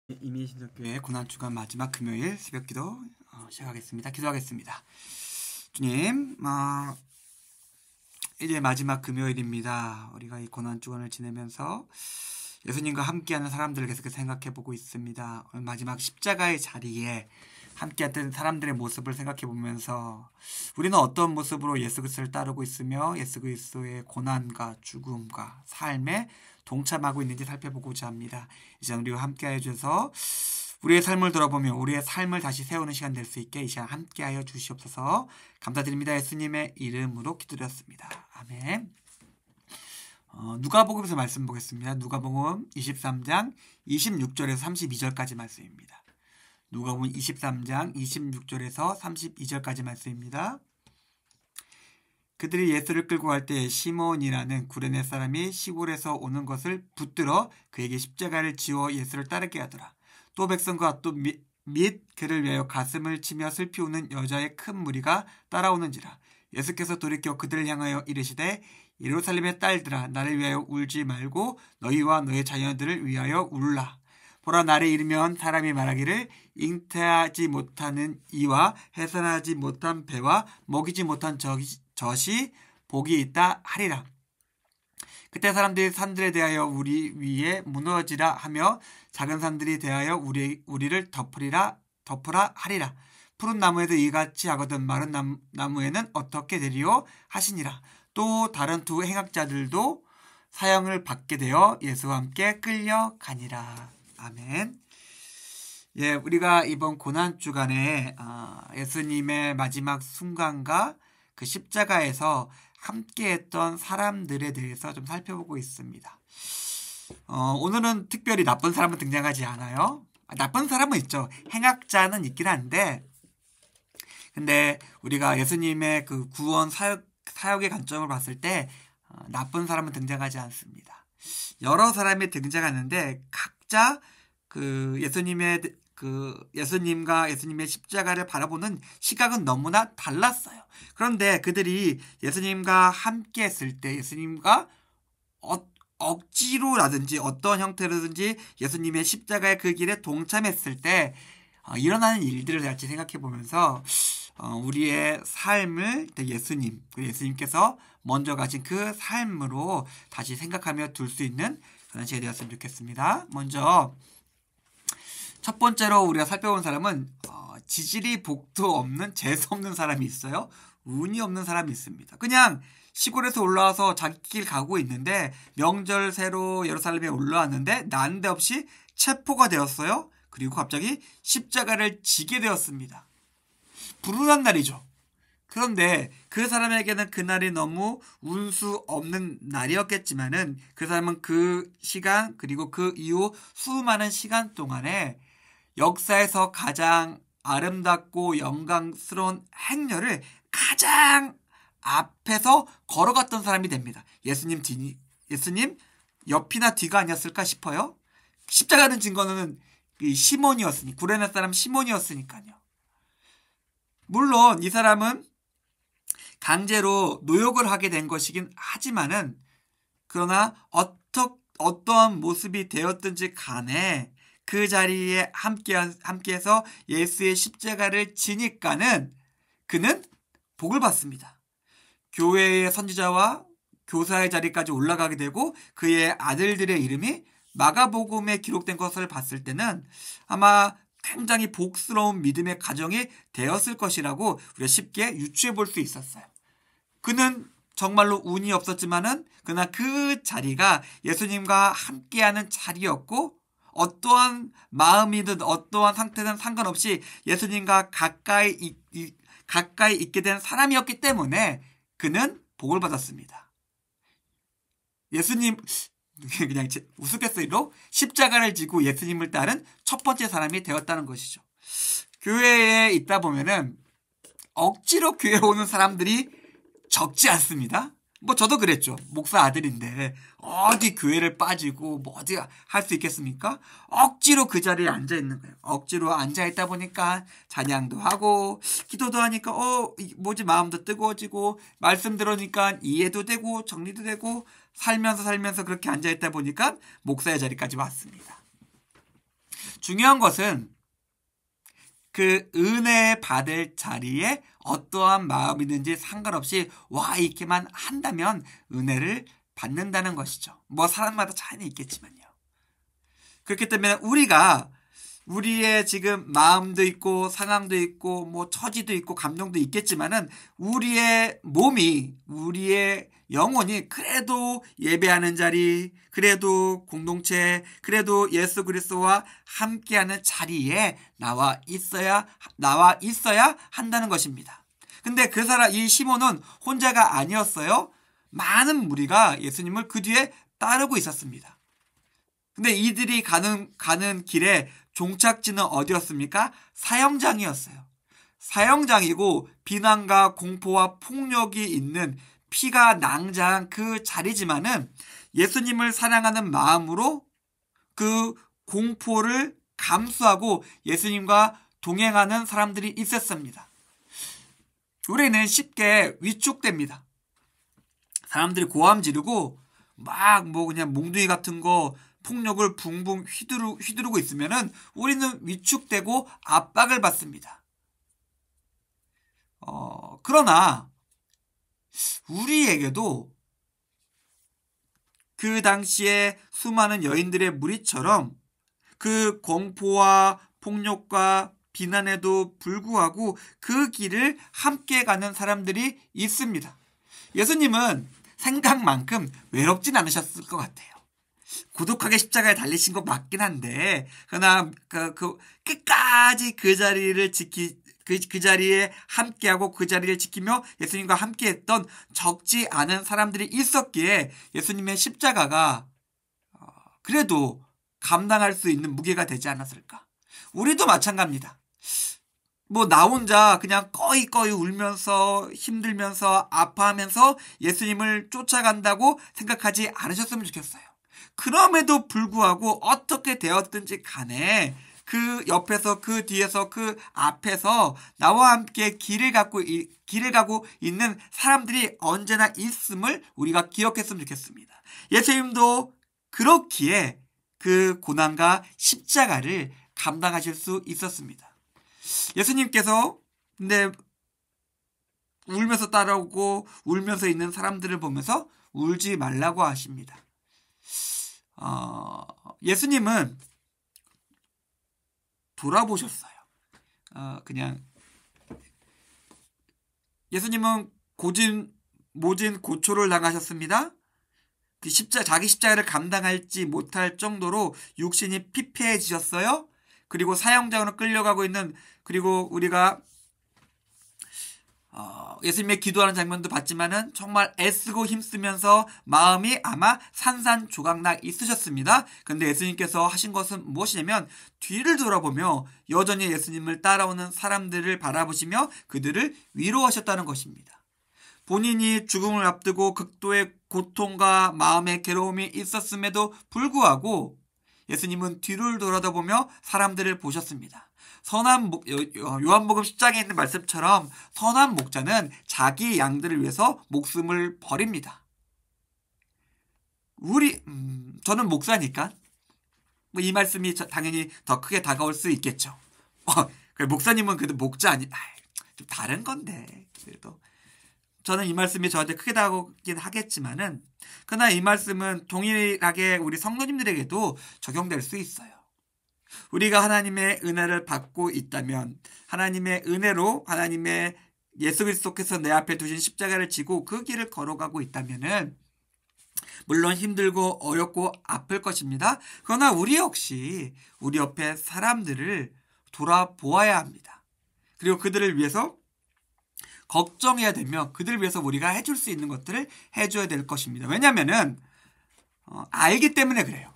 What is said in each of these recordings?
이민신학교의 고난주간 마지막 금요일 새벽기도 시작하겠습니다. 기도하겠습니다. 주님, 이제 마지막 금요일입니다. 우리가 이 고난주간을 지내면서 예수님과 함께하는 사람들을 계속해서 생각해보고 있습니다. 오늘 마지막 십자가의 자리에 함께했던 사람들의 모습을 생각해보면서 우리는 어떤 모습으로 예수 그리스도를 따르고 있으며 예수 그리스도의 고난과 죽음과 삶에 동참하고 있는지 살펴보고자 합니다. 이제 우리와 함께하여 주셔서 우리의 삶을 돌아보며 우리의 삶을 다시 세우는 시간 될 수 있게 이 시간 함께하여 주시옵소서. 감사드립니다. 예수님의 이름으로 기도드렸습니다. 아멘. 누가복음에서 말씀 보겠습니다. 누가복음 23장 26절에서 32절까지 말씀입니다. 누가복음 23장 26절에서 32절까지 말씀입니다. 그들이 예수를 끌고 갈 때 시몬이라는 구레네 사람이 시골에서 오는 것을 붙들어 그에게 십자가를 지워 예수를 따르게 하더라. 또 백성과 또 및 그를 위하여 가슴을 치며 슬피 우는 여자의 큰 무리가 따라오는지라. 예수께서 돌이켜 그들을 향하여 이르시되 예루살렘의 딸들아 나를 위하여 울지 말고 너희와 너희 자녀들을 위하여 울라. 보라 날에 이르면 사람이 말하기를 잉태하지 못하는 이와 해산하지 못한 배와 먹이지 못한 젖이 복이 있다 하리라. 그때 사람들이 산들에 대하여 우리 위에 무너지라 하며 작은 산들이 대하여 우리를 덮으라 하리라. 푸른 나무에도 이같이 하거든 마른 나무에는 어떻게 되리요 하시니라. 또 다른 두 행악자들도 사형을 받게 되어 예수와 함께 끌려가니라. 아멘. 예, 우리가 이번 고난주간에 예수님의 마지막 순간과 그 십자가에서 함께했던 사람들에 대해서 좀 살펴보고 있습니다. 오늘은 특별히 나쁜 사람은 등장하지 않아요. 나쁜 사람은 있죠. 행악자는 있긴 한데, 근데 우리가 예수님의 그 구원 사역의 관점을 봤을 때 나쁜 사람은 등장하지 않습니다. 여러 사람이 등장하는데 각자 그 예수님과 예수님의 십자가를 바라보는 시각은 너무나 달랐어요. 그런데 그들이 예수님과 함께 했을 때 예수님과 억지로라든지 어떤 형태로든지 예수님의 십자가의 그 길에 동참했을 때 일어나는 일들을 같이 생각해 보면서 우리의 삶을 예수님께서 먼저 가신 그 삶으로 다시 생각하며 둘 수 있는 그런 시간이 되었으면 좋겠습니다. 먼저 첫 번째로 우리가 살펴본 사람은 지질이 복도 없는 재수 없는 사람이 있어요. 운이 없는 사람이 있습니다. 그냥 시골에서 올라와서 자기 길 가고 있는데 명절 새로 예루살렘에 올라왔는데 난데없이 체포가 되었어요. 그리고 갑자기 십자가를 지게 되었습니다. 불운한 날이죠. 그런데 그 사람에게는 그날이 너무 운수 없는 날이었겠지만은 그 사람은 그 시간 그리고 그 이후 수많은 시간 동안에 역사에서 가장 아름답고 영광스러운 행렬을 가장 앞에서 걸어갔던 사람이 됩니다. 예수님 옆이나 뒤가 아니었을까 싶어요. 십자가는 증거는 구레네 사람 시몬이었으니까요. 물론 이 사람은 강제로 노역을 하게 된 것이긴 하지만은 그러나 어떠한 모습이 되었든지 간에 그 자리에 함께해서 예수의 십자가를 지니까는 그는 복을 받습니다. 교회의 선지자와 교사의 자리까지 올라가게 되고 그의 아들들의 이름이 마가복음에 기록된 것을 봤을 때는 아마 굉장히 복스러운 믿음의 가정이 되었을 것이라고 우리가 쉽게 유추해 볼 수 있었어요. 그는 정말로 운이 없었지만은 그러나 그 자리가 예수님과 함께하는 자리였고 어떠한 마음이든 어떠한 상태든 상관없이 예수님과 가까이 있게 된 사람이었기 때문에 그는 복을 받았습니다. 예수님 그냥 우스갯소리로 십자가를 지고 예수님을 따른 첫 번째 사람이 되었다는 것이죠. 교회에 있다 보면은 억지로 교회에 오는 사람들이 적지 않습니다. 저도 그랬죠. 목사 아들인데 어디 교회를 빠지고 어디 할 수 있겠습니까? 억지로 그 자리에 앉아 있는 거예요. 억지로 앉아 있다 보니까 찬양도 하고 기도도 하니까 마음도 뜨거워지고 말씀 들으니까 이해도 되고 정리도 되고 살면서 그렇게 앉아 있다 보니까 목사의 자리까지 왔습니다. 중요한 것은 그 은혜 받을 자리에 어떠한 마음이든지 상관없이 와 이렇게만 한다면 은혜를 받는다는 것이죠. 뭐 사람마다 차이는 있겠지만요. 그렇기 때문에 우리가 우리의 지금 마음도 있고 상황도 있고 뭐 처지도 있고 감정도 있겠지만은 우리의 몸이 우리의 영혼이 그래도 예배하는 자리, 그래도 공동체, 그래도 예수 그리스도와 함께하는 자리에 나와 있어야 한다는 것입니다. 근데 그 사람 이 시몬은 혼자가 아니었어요. 많은 무리가 예수님을 그 뒤에 따르고 있었습니다. 근데 이들이 가는 길에 종착지는 어디였습니까? 사형장이었어요. 사형장이고 비난과 공포와 폭력이 있는 피가 낭자한 그 자리지만은 예수님을 사랑하는 마음으로 그 공포를 감수하고 예수님과 동행하는 사람들이 있었습니다. 우리는 쉽게 위축됩니다. 사람들이 고함 지르고 막 뭐 그냥 몽둥이 같은 거 폭력을 붕붕 휘두르고 있으면은 우리는 위축되고 압박을 받습니다. 그러나 우리에게도 그 당시에 수많은 여인들의 무리처럼 그 공포와 폭력과 비난에도 불구하고 그 길을 함께 가는 사람들이 있습니다. 예수님은 생각만큼 외롭진 않으셨을 것 같아요. 고독하게 십자가에 달리신 거 맞긴 한데, 그러나 끝까지 그 자리를 그 자리에 함께하고 그 자리를 지키며 예수님과 함께했던 적지 않은 사람들이 있었기에 예수님의 십자가가 그래도 감당할 수 있는 무게가 되지 않았을까. 우리도 마찬가지입니다. 뭐 나 혼자 그냥 꺼이꺼이 울면서 힘들면서 아파하면서 예수님을 쫓아간다고 생각하지 않으셨으면 좋겠어요. 그럼에도 불구하고 어떻게 되었든지 간에 그 옆에서 그 뒤에서 그 앞에서 나와 함께 길을 가고 있는 사람들이 언제나 있음을 우리가 기억했으면 좋겠습니다. 예수님도 그렇기에 그 고난과 십자가를 감당하실 수 있었습니다. 예수님께서 근데 울면서 따라오고 울면서 있는 사람들을 보면서 울지 말라고 하십니다. 예수님은 돌아보셨어요. 그냥 예수님은 모진 고초를 당하셨습니다. 자기 십자가를 감당할지 못할 정도로 육신이 피폐해지셨어요. 그리고 사형장으로 끌려가고 있는, 그리고 우리가 예수님의 기도하는 장면도 봤지만은 정말 애쓰고 힘쓰면서 마음이 아마 산산조각나 있으셨습니다. 근데 예수님께서 하신 것은 무엇이냐면 뒤를 돌아보며 여전히 예수님을 따라오는 사람들을 바라보시며 그들을 위로하셨다는 것입니다. 본인이 죽음을 앞두고 극도의 고통과 마음의 괴로움이 있었음에도 불구하고 예수님은 뒤를 돌아다보며 사람들을 보셨습니다. 요한복음 10장에 있는 말씀처럼 선한 목자는 자기 양들을 위해서 목숨을 버립니다. 저는 목사니까 이 말씀이 당연히 더 크게 다가올 수 있겠죠. 목사님은 그래도 목자 좀 다른 건데 그래도 저는 이 말씀이 저한테 크게 다가오긴 하겠지만은 그러나 이 말씀은 동일하게 우리 성도님들에게도 적용될 수 있어요. 우리가 하나님의 은혜를 받고 있다면 하나님의 은혜로 하나님의 예수 그리스도께서 내 앞에 두신 십자가를 지고 그 길을 걸어가고 있다면은 물론 힘들고 어렵고 아플 것입니다. 그러나 우리 역시 우리 옆에 사람들을 돌아보아야 합니다. 그리고 그들을 위해서 걱정해야 되며 그들을 위해서 우리가 해줄 수 있는 것들을 해줘야 될 것입니다. 왜냐하면은 알기 때문에 그래요.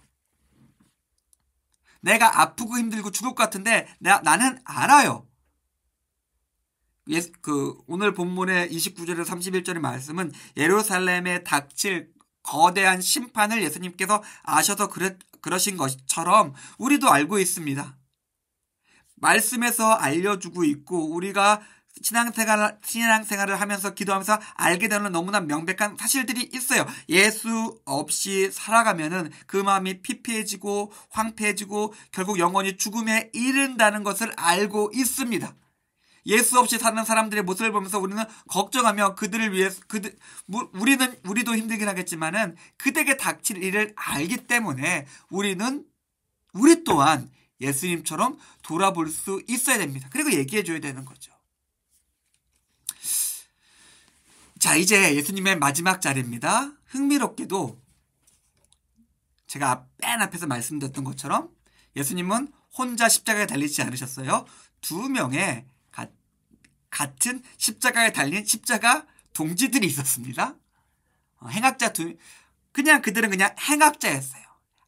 내가 아프고 힘들고 죽을 것 같은데 나는 알아요. 오늘 본문의 29절에서 31절의 말씀은 예루살렘에 닥칠 거대한 심판을 예수님께서 아셔서 그러신 것처럼 우리도 알고 있습니다. 말씀에서 알려주고 있고 우리가 신앙생활을 하면서 기도하면서 알게 되는 너무나 명백한 사실들이 있어요. 예수 없이 살아가면은 그 마음이 피폐해지고 황폐해지고 결국 영원히 죽음에 이른다는 것을 알고 있습니다. 예수 없이 사는 사람들의 모습을 보면서 우리는 걱정하며 그들을 위해서 우리도 힘들긴 하겠지만은 그들에게 닥칠 일을 알기 때문에 우리 또한 예수님처럼 돌아볼 수 있어야 됩니다. 그리고 얘기해 줘야 되는 거죠. 자, 이제 예수님의 마지막 자리입니다. 흥미롭게도 제가 맨 앞에서 말씀드렸던 것처럼 예수님은 혼자 십자가에 달리지 않으셨어요. 두 명의 같은 십자가에 달린 십자가 동지들이 있었습니다. 그들은 그냥 행악자였어요.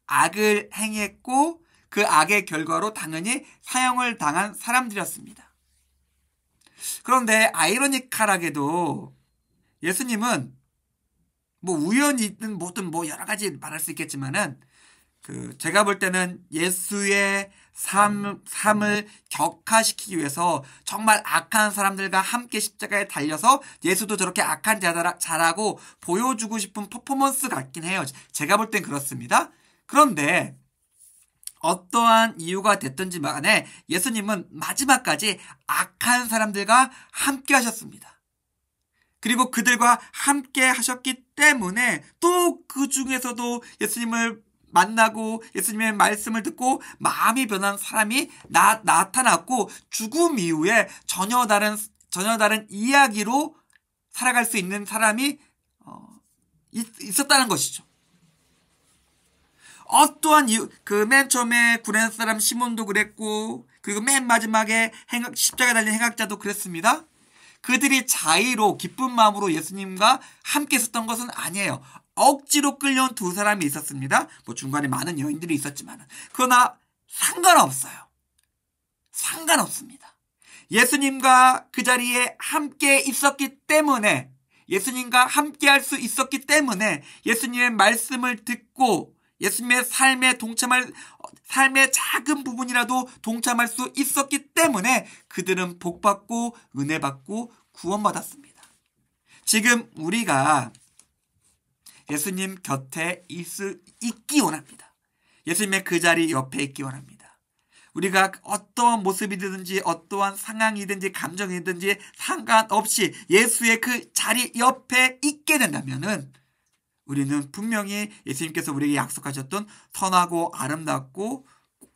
악을 행했고 그 악의 결과로 당연히 사형을 당한 사람들이었습니다. 그런데 아이러니컬하게도 예수님은 우연이든 뭐든 여러 가지 말할 수 있겠지만은 제가 볼 때는 예수의 삶을 격화시키기 위해서 정말 악한 사람들과 함께 십자가에 달려서 예수도 저렇게 악한 자라고 보여주고 싶은 퍼포먼스 같긴 해요. 제가 볼 땐 그렇습니다. 그런데 어떠한 이유가 됐든지 간에 예수님은 마지막까지 악한 사람들과 함께 하셨습니다. 그리고 그들과 함께 하셨기 때문에 또 그 중에서도 예수님을 만나고 예수님의 말씀을 듣고 마음이 변한 사람이 나타났고 죽음 이후에 전혀 다른 이야기로 살아갈 수 있는 사람이 있었다는 것이죠. 어떠한 이유, 맨 처음에 구레네 사람 시몬도 그랬고, 그리고 맨 마지막에 십자가에 달린 행악자도 그랬습니다. 그들이 자의로 기쁜 마음으로 예수님과 함께 있었던 것은 아니에요. 억지로 끌려온 두 사람이 있었습니다. 중간에 많은 여인들이 있었지만, 그러나 상관없어요. 상관없습니다. 예수님과 그 자리에 함께 있었기 때문에, 예수님과 함께 할 수 있었기 때문에 예수님의 말씀을 듣고 예수님의 삶의 작은 부분이라도 동참할 수 있었기 때문에 그들은 복받고 은혜받고 구원받았습니다. 지금 우리가 예수님 곁에 있기 원합니다. 예수님의 그 자리 옆에 있기 원합니다. 우리가 어떠한 모습이든지 어떠한 상황이든지 감정이든지 상관없이 예수의 그 자리 옆에 있게 된다면은 우리는 분명히 예수님께서 우리에게 약속하셨던 선하고 아름답고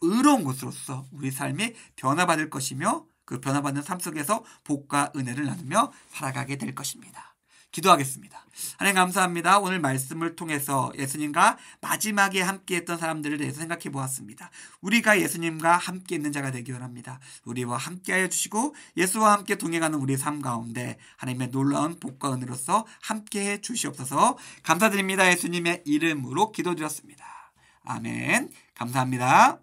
의로운 곳으로서 우리 삶이 변화받을 것이며 그 변화받는 삶 속에서 복과 은혜를 나누며 살아가게 될 것입니다. 기도하겠습니다. 하나님 감사합니다. 오늘 말씀을 통해서 예수님과 마지막에 함께했던 사람들을 대해서 생각해 보았습니다. 우리가 예수님과 함께 있는 자가 되기 원합니다. 우리와 함께하여 주시고 예수와 함께 동행하는 우리 삶 가운데 하나님의 놀라운 복과 은혜로서 함께해 주시옵소서. 감사드립니다. 예수님의 이름으로 기도드렸습니다. 아멘. 감사합니다.